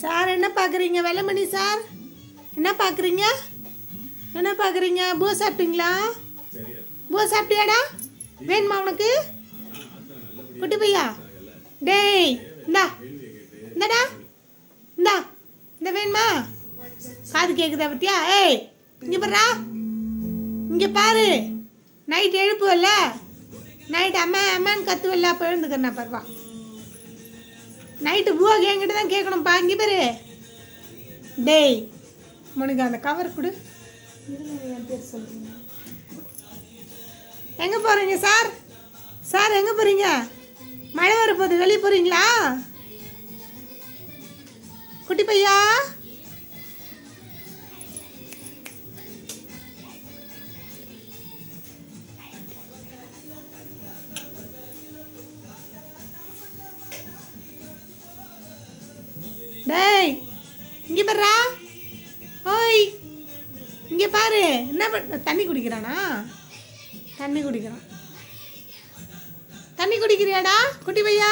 Sir என்ன பார்க்குறீங்க? வெள்ளமணி sir என்ன பார்க்குறீங்க? என்ன பார்க்குறீங்க? பூ சாப்பிட்டீங்களா? பூ சாப்பிட்டியாடா? வேணுமா உனக்கு? குட்டி பையா டேய் இந்தா இந்தடா இந்தா இந்த வேணுமா? காது கேட்குதா பத்தியா? ஏய் இங்கே பாருடா, இங்கே பாரு. நைட் எழுப்புவல்ல, நைட்டு அம்மா அம்மான்னு கத்துவல்ல, அப்போ எழுந்துக்கிறேன் நான் பாருவா. நைட்டு பூவா என்கிட்ட தான் கேட்கணும்ப்பா. இங்கே பாரு டேய், உனக்கு அந்த கவர் கொடு. என் பேர் சொல்லுங்க. எங்கே போகிறீங்க சார்? சார் எங்கே போகிறீங்க? மழை வரப்போகுது, வெளியே போகிறீங்களா? குட்டி பையா டேய் இங்கே பாருடா. ஓய் இங்கே பாரு. என்ன தண்ணி குடிக்கிறானா? தண்ணி குடிக்கிறான். தண்ணி குடிக்கிறியாடா குட்டி பையா?